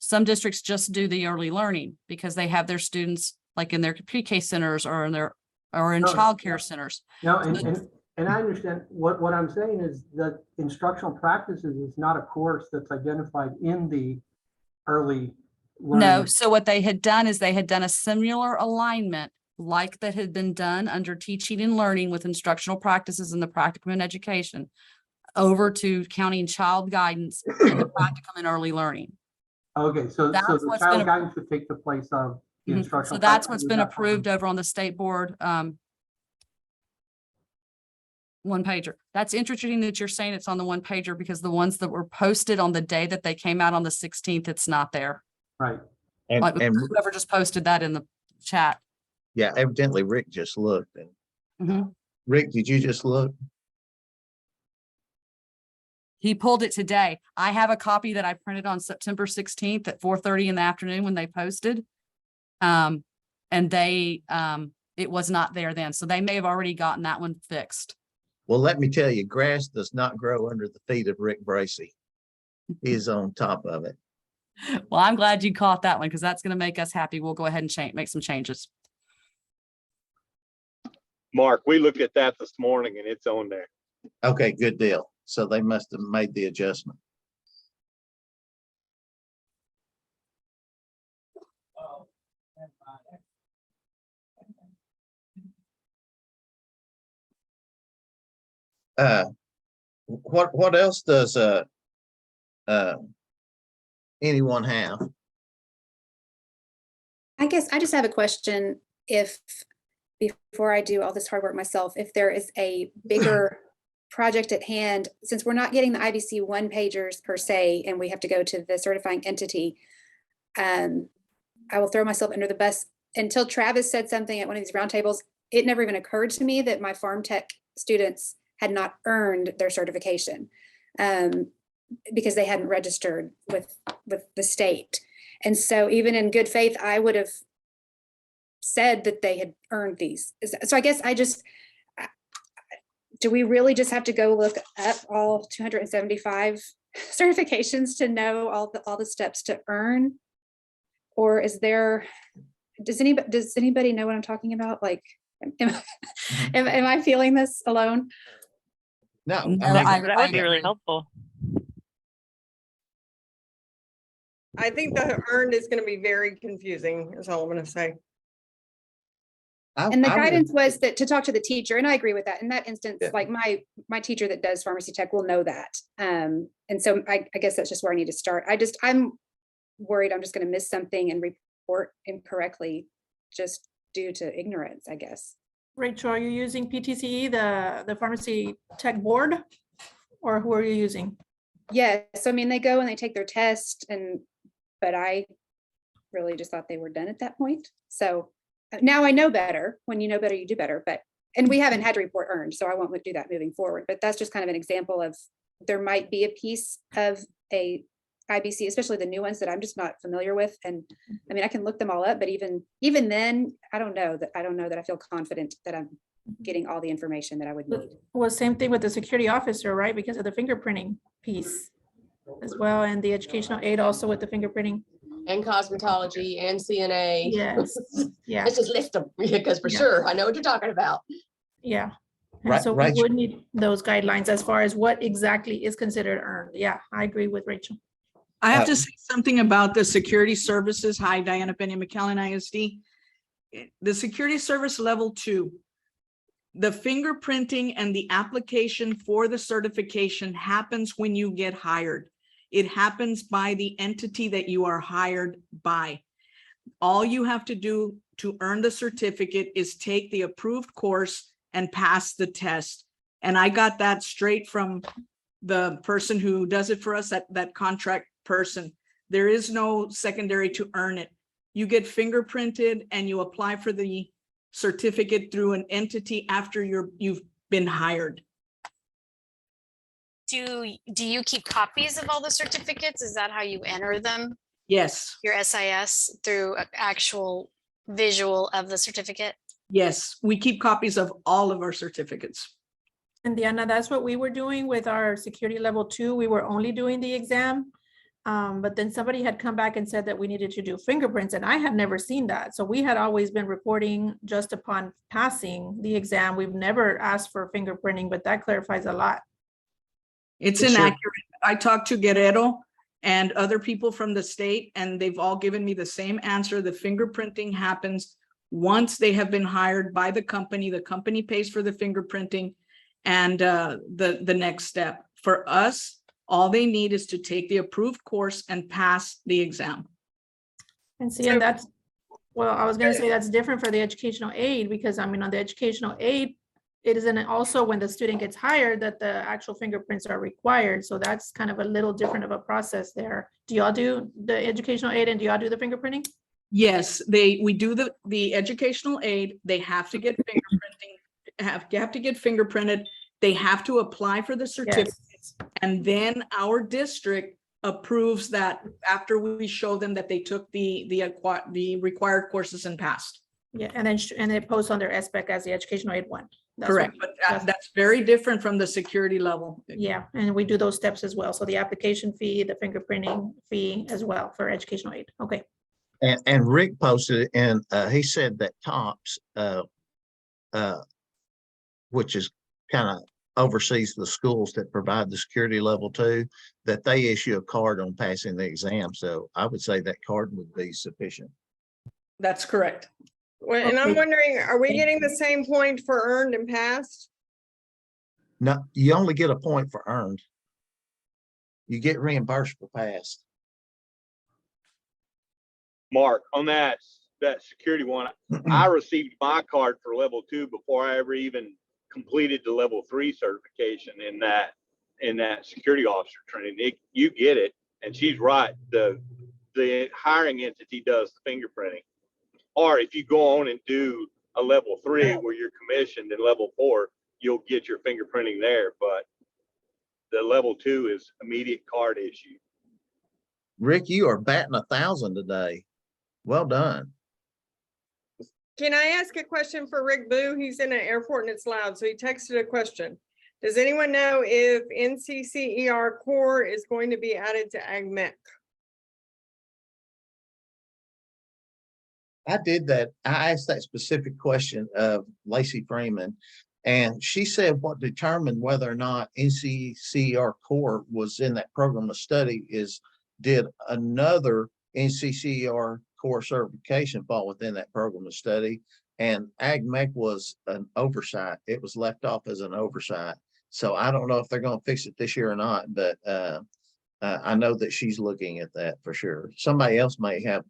Some districts just do the early learning because they have their students like in their pre-K centers or in childcare centers. No, and I understand what I'm saying is that instructional practices is not a course that's identified in the early learning. No, so what they had done is they had done a similar alignment like that had been done under teaching and learning with instructional practices in the practicum and education over to counting child guidance and the practicum and early learning. Okay, so the child guidance would take the place of the instructional. So that's what's been approved over on the state board. One pager. That's interesting that you're saying it's on the one pager, because the ones that were posted on the day that they came out on the 16th, it's not there. Right. Like And whoever just posted that in the chat. yeah, evidently Rick just looked. And Rick, did you just look? He pulled it today. I have a copy that I printed on September 16th at 4:30 in the afternoon when they posted. And it was not there then. So they may have already gotten that one fixed. Well, let me tell you, grass does not grow under the feet of Rick Bracey. He's on top of it. Well, I'm glad you caught that one, because that's going to make us happy. We'll go ahead and make some changes. Mark, we looked at that this morning and it's on there. Okay, good deal. So they must have made the adjustment. What else does anyone have? I guess I just have a question. If before I do all this hard work myself, if there is a bigger project at hand, since we're not getting the IBC one pagers per se, and we have to go to the certifying entity, I will throw myself under the bus. Until Travis said something at one of these roundtables, it never even occurred to me that my farm tech students had not earned their certification because they hadn't registered with the state. And so even in good faith, I would have said that they had earned these. So I guess do we really just have to go look up all 275 certifications to know all the steps to earn? Or is there, does anybody know what I'm talking about? Like, am I feeling this alone? No, that would be really helpful. I think the earned is going to be very confusing, is all I'm going to say. And the guidance was that to talk to the teacher, and I agree with that. In that instance, like my teacher that does pharmacy tech will know that. And so I guess that's just where I need to start. I'm worried I'm just going to miss something and report incorrectly just due to ignorance, I guess. Rachel, are you using PTCE, the pharmacy tech board, or who are you using? Yes, I mean, they go and they take their test, but I really just thought they were done at that point. So now I know better. When you know better, you do better. But and we haven't had to report earned, so I won't do that moving forward, but that's just kind of an example of, there might be a piece of a IBC, especially the new ones that I'm just not familiar with. And I mean, I can look them all up, but even then, I don't know that I feel confident that I'm getting all the information that I would need. Well, same thing with the security officer, right? Because of the fingerprinting piece as well, and the educational aid also with the fingerprinting. And cosmetology and CNA. Yes, yeah, Let's just list them, because for Yeah. sure, I know what you're talking about. yeah. And Right, so we right. would need those guidelines as far as what exactly is considered earned. Yeah, I agree with Rachel. I have to say something about the security services. Hi, Diana Penny, McAllen ISD. The security service level 2, the fingerprinting and the application for the certification happens when you get hired. It happens by the entity that you are hired by. All you have to do to earn the certificate is take the approved course and pass the test. And I got that straight from the person who does it for us, that contract person. There is no secondary to earn it. You get fingerprinted and you apply for the certificate through an entity after you've been hired. Do you keep copies of all the certificates? Is that how you enter them? Yes. Your SIS through actual visual of the certificate? Yes, we keep copies of all of our certificates. And Diana, that's what we were doing with our security level 2. We were only doing the exam. But then somebody had come back and said that we needed to do fingerprints, and I had never seen that. So we had always been reporting just upon passing the exam. We've never asked for fingerprinting, but that clarifies a lot. It's inaccurate. I talked to Guerrero and other people from the state, and they've all given me the same answer. The fingerprinting happens once they have been hired by the company. The company pays for the fingerprinting and the next step. For us, all they need is to take the approved course and pass the exam. And see, and that's, well, I was gonna say that's different for the educational aid, because I mean, on the educational aid, it isn't also when the student gets hired that the actual fingerprints are required. So that's kind of a little different of a process there. Do y'all do the educational aid and do y'all do the fingerprinting? Yes, we do the educational aid. They have to get fingerprinting, have to get fingerprinted. They have to apply for the certificates. And then our district approves that after we show them that they took the required courses and passed. Yeah, and then they post on their SPEC as the educational aid one. That's Correct, what- but that's very different from the security level. Yeah, and we do those steps as well. So the application fee, the fingerprinting fee as well for educational aid. Okay. And Rick posted it, and he said that TOPS, which is kind of oversees the schools that provide the security level 2, that they issue a card on passing the exam. So I would say that card would be sufficient. That's correct. Well, and I'm wondering, are we getting the same point for earned and passed? No, you only get a point for earned. You get reimbursed for passed. Mark, on that security one, I received my card for level 2 before I ever even completed the level 3 certification in that security officer training. You get it, and she's right. The hiring entity does the fingerprinting. Or if you go on and do a level 3 where you're commissioned in level 4, you'll get your fingerprinting there. But the level 2 is immediate card issue. Rick, you are batting 1,000 today. Well done. Can I ask a question for Rick Boo? He's in an airport and it's loud, so he texted a question. Does anyone know if NCCER core is going to be added to AgMech? I did that. I asked that specific question of Lacey Freeman, and she said what determined whether or not NCCER core was in that program of study is, did another NCCER core certification fall within that program of study? And AgMech was an oversight. It was left off as an oversight. So I don't know if they're going to fix it this year or not, but I know that she's looking at that for sure. Somebody else may have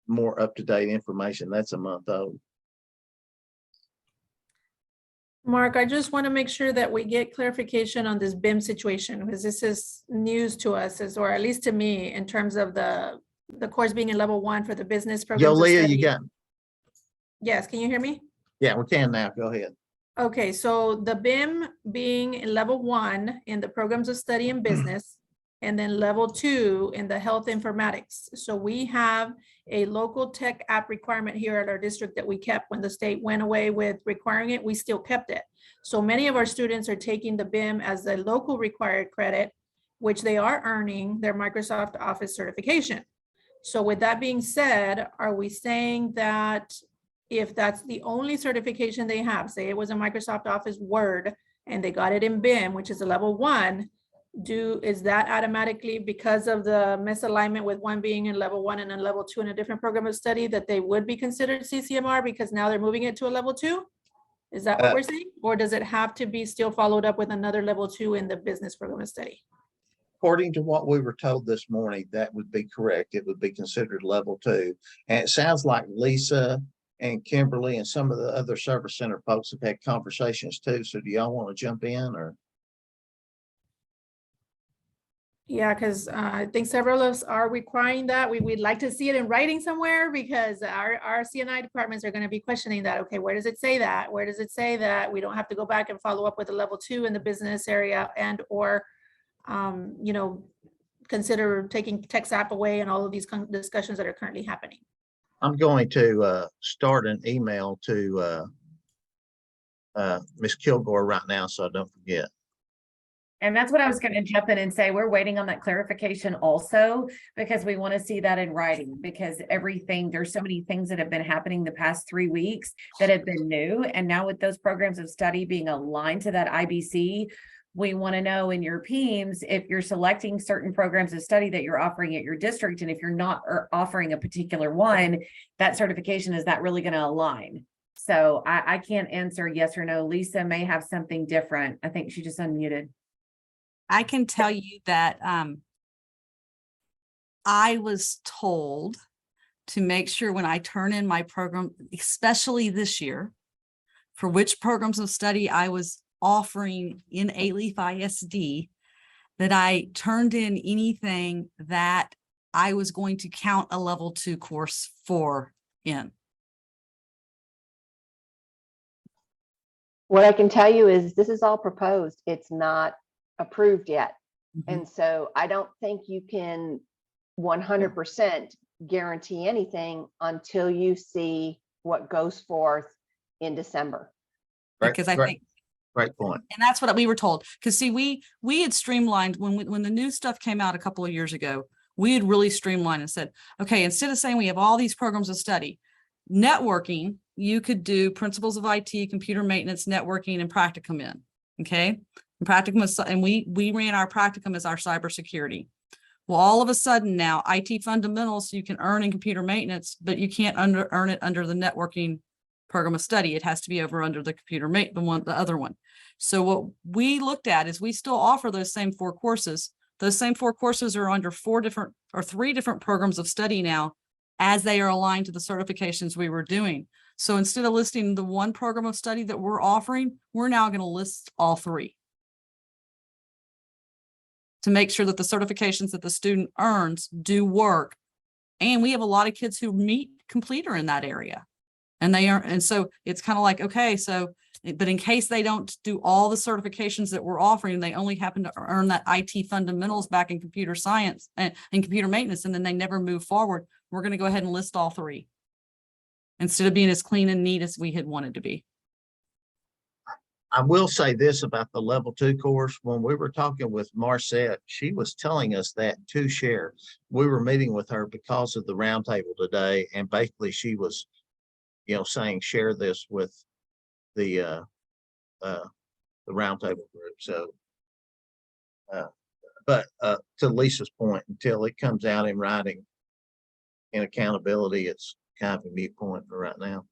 more up-to-date information. That's a month old. Mark, I just want to make sure that we get clarification on this BIM situation, because this is news to us, or at least to me, in terms of the course being in level 1 for the business program. Yo, Leah, you got. Yes, can you hear me? Yeah, we can now. Go ahead. Okay, so the BIM being in level 1 in the programs of study in business, and then level 2 in the health informatics. So we have a local tech app requirement here at our district that we kept when the state went away with requiring it, we still kept it. So many of our students are taking the BIM as a local required credit, which they are earning their Microsoft Office certification. So with that being said, are we saying that if that's the only certification they have, say it was a Microsoft Office Word and they got it in BIM, which is a level 1, is that automatically because of the misalignment with one being in level 1 and then level 2 in a different program of study that they would be considered CCMR because now they're moving it to a level 2? Is that what we're saying? Or does it have to be still followed up with another level 2 in the business program of study? According to what we were told this morning, that would be correct. It would be considered level 2. And it sounds like Lisa and Kimberly and some of the other service center folks have had conversations too. So do y'all want to jump in or? Yeah, because I think several of us are requiring that. We'd like to see it in writing somewhere because our CNI departments are going to be questioning that. Okay, where does it say that? Where does it say that we don't have to go back and follow up with a level 2 in the business area and or, you know, consider taking text app away and all of these discussions that are currently happening. I'm going to start an email to Ms. Kilgore right now so I don't forget. And that's what I was going to jump in and say. We're waiting on that clarification also, because we want to see that in writing, because there's so many things that have been happening the past 3 weeks that have been new. And now with those programs of study being aligned to that IBC, we want to know in your PEIMS, if you're selecting certain programs of study that you're offering at your district, and if you're not offering a particular one, that certification, is that really going to align? So I can't answer yes or no. Lisa may have something different. I think she just unmuted. I can tell you that I was told to make sure when I turn in my program, especially this year, for which programs of study I was offering in A-Leaf ISD, that I turned in anything that I was going to count a level 2 course for in. What I can tell you is this is all proposed. It's not approved yet. And so I don't think you can 100% guarantee anything until you see what goes forth in December. Because I think Great point. And that's what we were told. Because see, we had streamlined when the new stuff came out a couple of years ago, we had really streamlined and said, okay, instead of saying we have all these programs of study, networking, you could do principles of IT, computer maintenance, networking, and practicum in. Okay. And practicum is, and we ran our practicum as our cybersecurity. Well, all of a sudden now IT fundamentals you can earn in computer maintenance, but you can't earn it under the networking program of study. It has to be over under the computer the other one. So what we looked at is we still offer those same 4 courses. Those same 4 courses are under 3 different programs of study now, as they are aligned to the certifications we were doing. So instead of listing the one program of study that we're offering, we're now going to list all 3 to make sure that the certifications that the student earns do work. And we have a lot of kids who meet completer in that area. And they are, and so it's kind of like, okay, so, but in case they don't do all the certifications that we're offering, they only happen to earn that IT fundamentals back in computer science and computer maintenance, and then they never move forward, we're going to go ahead and list all 3 instead of being as clean and neat as we had wanted to be. I will say this about the level 2 course. When we were talking with Marcette, she was telling us that to share. We were meeting with her because of the roundtable today. And basically she was, saying, share this with the roundtable group. So, but to Lisa's point, until it comes out in writing and accountability, it's kind of a moot point for right now.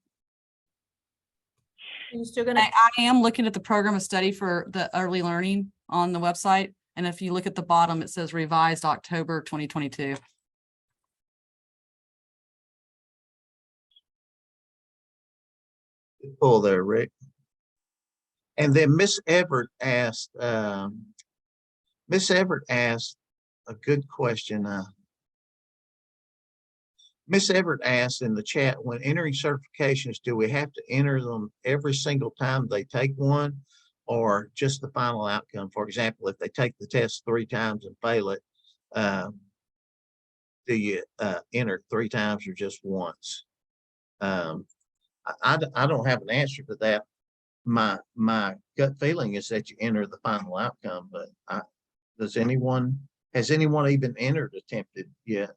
I am looking at the program of study for the early learning on the website. And if you look at the bottom, it says revised October 2022. Good pull there, Rick. And then Miss Everett asked a good question. Miss Everett asked in the chat, when entering certifications, do we have to enter them every single time they take one, or just the final outcome? For example, if they take the test 3 times and fail it, do you enter 3 times or just once? I don't have an answer to that. My gut feeling is that you enter the final outcome, but has anyone even attempted yet?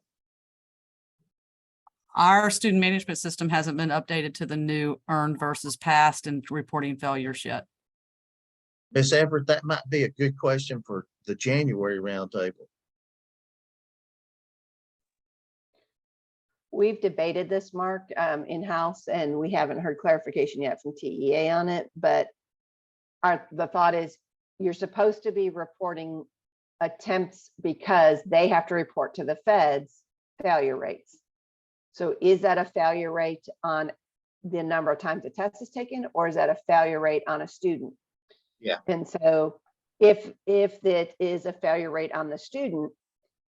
Our student management system hasn't been updated to the new earned versus passed and reporting failures yet. Miss Everett, that might be a good question for the January roundtable. We've debated this, Mark, in-house, and we haven't heard clarification yet from TEA on it, but the thought is you're supposed to be reporting attempts because they have to report to the feds failure rates. So is that a failure rate on the number of times the test is taken, or is that a failure rate on a student? Yeah. And so if it is a failure rate on the student,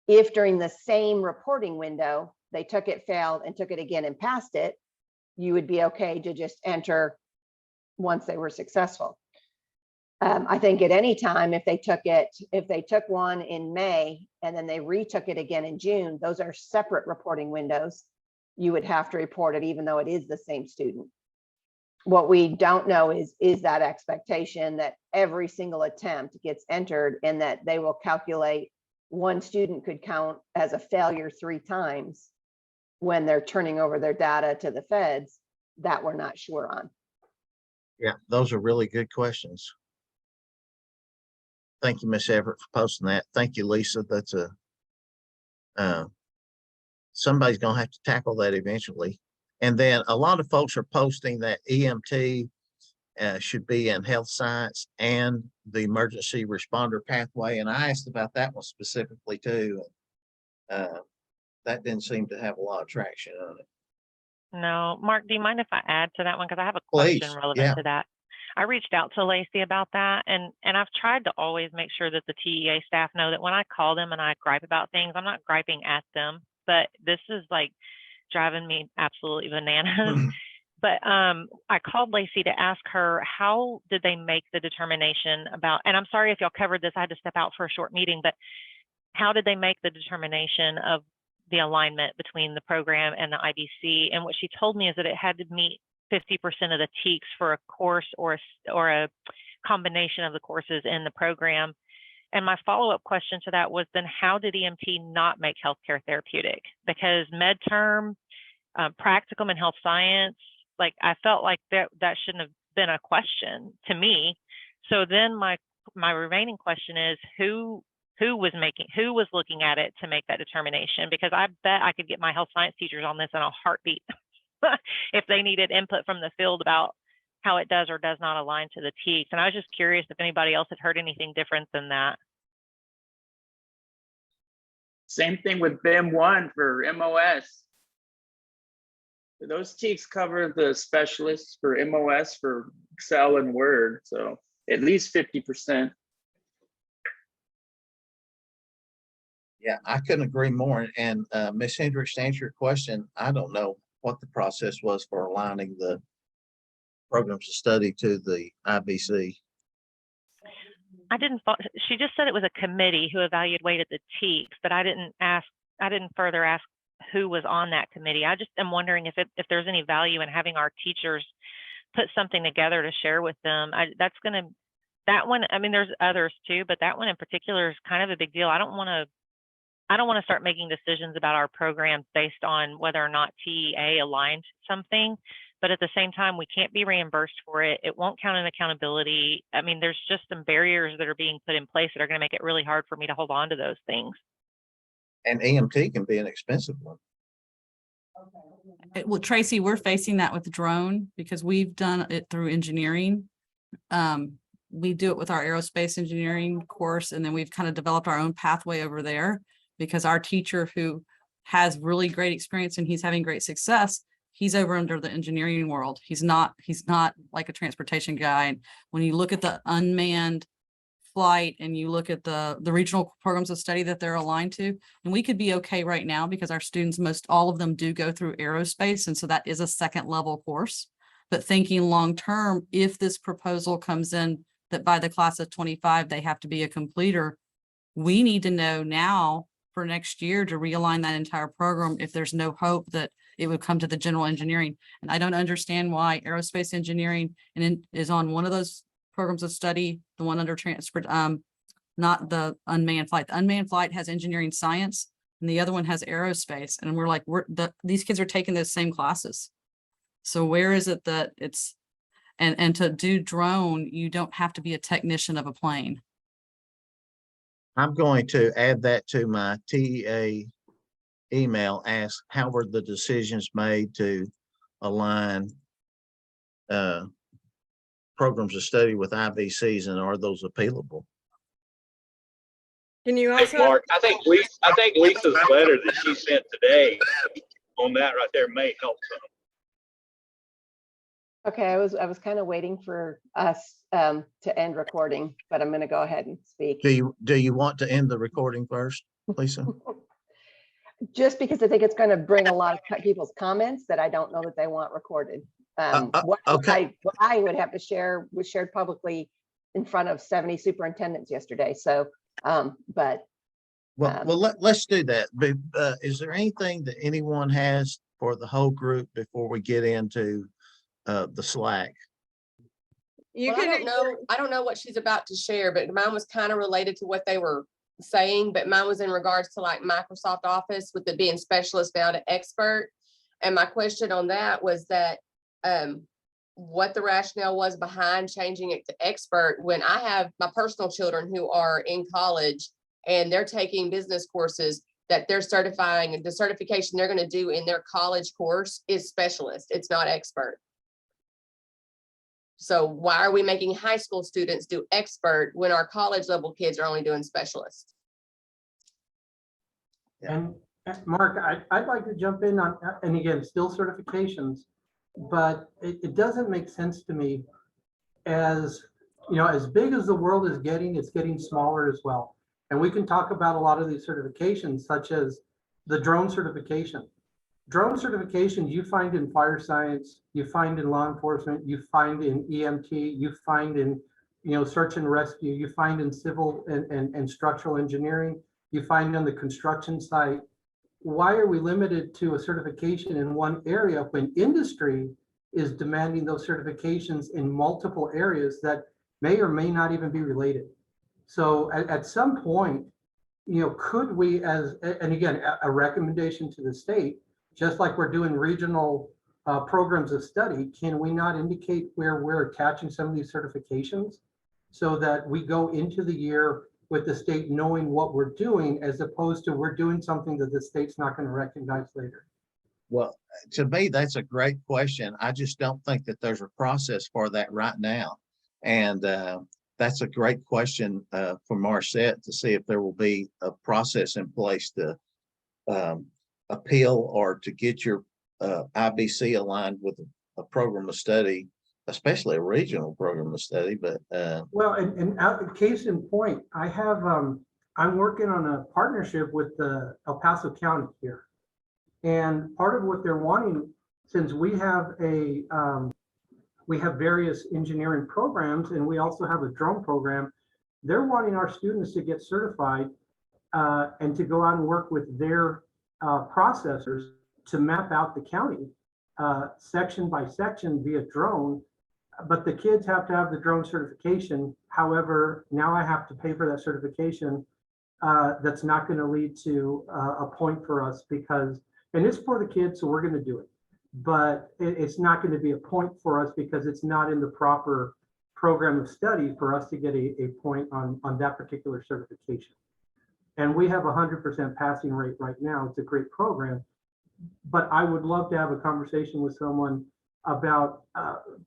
if during the same reporting window, they took it, failed, and took it again and passed it, you would be okay to just enter once they were successful. I think at any time, if they took one in May and then they retook it again in June, those are separate reporting windows. You would have to report it even though it is the same student. What we don't know is that expectation that every single attempt gets entered and that they will calculate one student could count as a failure 3 times when they're turning over their data to the feds. That we're not sure on. Yeah, those are really good questions. Thank you, Miss Everett, for posting that. Thank you, Lisa. That's somebody's gonna have to tackle that eventually. And then a lot of folks are posting that EMT should be in health science and the emergency responder pathway. And I asked about that one specifically too. That didn't seem to have a lot of traction on it. No, Mark, do you mind if I add to that one? Because I have a Please, question relevant yeah. to that. I reached out to Lacey about that, and I've tried to always make sure that the TEA staff know that when I call them and I gripe about things, I'm not griping at them, but this is like driving me absolutely bananas. But I called Lacey to ask her, how did they make the determination about, and I'm sorry if y'all covered this, I had to step out for a short meeting, but how did they make the determination of the alignment between the program and the IBC? And what she told me is that it had to meet 50% of the TEKS for a course or a combination of the courses in the program. And my follow-up question to that was, then how did EMT not make healthcare therapeutic? Because med-term, practicum and health science, like I felt like that shouldn't have been a question to me. So then my remaining question is, who was looking at it to make that determination? Because I bet I could get my health science teachers on this in a heartbeat if they needed input from the field about how it does or does not align to the TEKS. And I was just curious if anybody else had heard anything different than that. Same thing with BIM 1 for MOS. Those TEKS cover the specialists for MOS for Excel and Word, so at least 50%. Yeah, I couldn't agree more. And Ms. Hendricks, to answer your question, I don't know what the process was for aligning the programs of study to the IBC. She just said it was a committee who evaluated the TEKS, but I didn't further ask who was on that committee. I just am wondering if there's any value in having our teachers put something together to share with them. That one, I mean, there's others too, but that one in particular is kind of a big deal. I don't want to start making decisions about our programs based on whether or not TEA aligned something, but at the same time, we can't be reimbursed for it. It won't count in accountability. I mean, there's just some barriers that are being put in place that are going to make it really hard for me to hold on to those things. And EMT can be an expensive one. Well, Tracy, we're facing that with drone because we've done it through engineering. We do it with our aerospace engineering course, and then we've kind of developed our own pathway over there because our teacher who has really great experience and he's having great success, he's over under the engineering world. He's not like a transportation guy. And when you look at the unmanned flight and you look at the regional programs of study that they're aligned to, and we could be okay right now because our students, most all of them do go through aerospace. And so that is a second level course. But thinking long-term, if this proposal comes in that by the class of 25, they have to be a completer, we need to know now for next year to realign that entire program if there's no hope that it would come to the general engineering. And I don't understand why aerospace engineering is on one of those programs of study, the one under transport, not the unmanned flight. The unmanned flight has engineering science and the other one has aerospace. And we're like, these kids are taking those same classes. So where is it that it's, and to do drone, you don't have to be a technician of a plane. I'm going to add that to my TEA email, ask how were the decisions made to align programs of study with IBCs, and are those appealable? Can you also? Mark, I think Lisa's letter that she sent today on that right there may help some. Okay, I was kind of waiting for us to end recording, but I'm going to go ahead and speak. Do you want to end the recording first, Lisa? Just because I think it's going to bring a lot of people's comments that I don't know that they want recorded. What I would have to share was shared publicly in front of 70 superintendents yesterday. So, let's do that. But is there anything that anyone has for the whole group before we get into the Slack? I don't know what she's about to share, but mine was kind of related to what they were saying, but mine was in regards to like Microsoft Office with it being specialist now to expert. And my question on that was that what the rationale was behind changing it to expert when I have my personal children who are in college and they're taking business courses that they're certifying, and the certification they're going to do in their college course is specialist. It's not expert. So why are we making high school students do expert when our college level kids are only doing specialist? And Mark, I'd like to jump in on, and again, still certifications, but it doesn't make sense to me as, you know, as big as the world is getting, it's getting smaller as well. And we can talk about a lot of these certifications, such as the drone certification. Drone certifications you find in fire science, you find in law enforcement, you find in EMT, you find in, you know, search and rescue, you find in civil and structural engineering, you find on the construction site. Why are we limited to a certification in one area when industry is demanding those certifications in multiple areas that may or may not even be related? So at some point, you know, could we, as, and again, a recommendation to the state, just like we're doing regional programs of study, can we not indicate where we're attaching some of these certifications so that we go into the year with the state knowing what we're doing, as opposed to we're doing something that the state's not going to recognize later? Well, to me, that's a great question. I just don't think that there's a process for that right now. And that's a great question for Marcette to see if there will be a process in place to appeal or to get your IBC aligned with a program of study, especially a regional program of study. But well, and case in point, I have I'm working on a partnership with the El Paso County here, and part of what they're wanting, since we have various engineering programs and we also have a drone program, they're wanting our students to get certified and to go out and work with their processors to map out the county section by section via drone. But the kids have to have the drone certification. However, now I have to pay for that certification. That's not going to lead to a point for us because, and it's for the kids, so we're going to do it. But it's not going to be a point for us because it's not in the proper program of study for us to get a point on that particular certification. And we have 100% passing rate right now. It's a great program. But I would love to have a conversation with someone about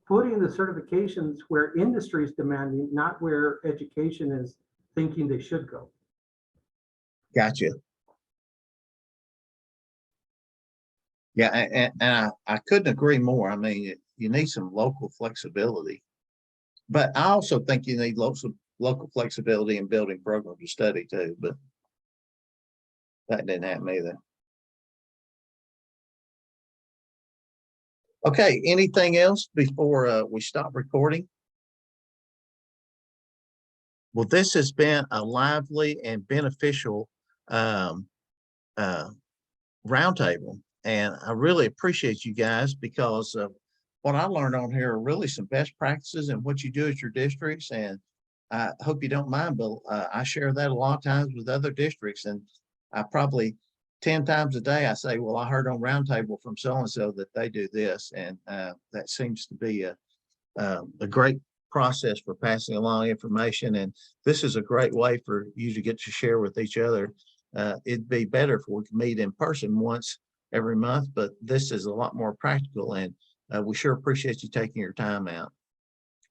putting the certifications where industry is demanding, not where education is thinking they should go. gotcha. Yeah, and I couldn't agree more. I mean, you need some local flexibility, but I also think you need local flexibility in building programs of study too, but that didn't happen either. Okay, anything else before we stop recording? Well, this has been a lively and beneficial roundtable, and I really appreciate you guys because what I learned on here are really some best practices and what you do at your districts. And I hope you don't mind, but I share that a lot of times with other districts, and I probably 10 times a day I say, well, I heard on roundtable from so-and-so that they do this, and that seems to be a great process for passing along information. And this is a great way for you to get to share with each other. It'd be better if we could meet in person once every month, but this is a lot more practical, and we sure appreciate you taking your time out.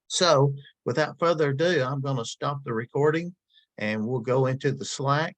So without further ado, I'm going to stop the recording and we'll go into the Slack.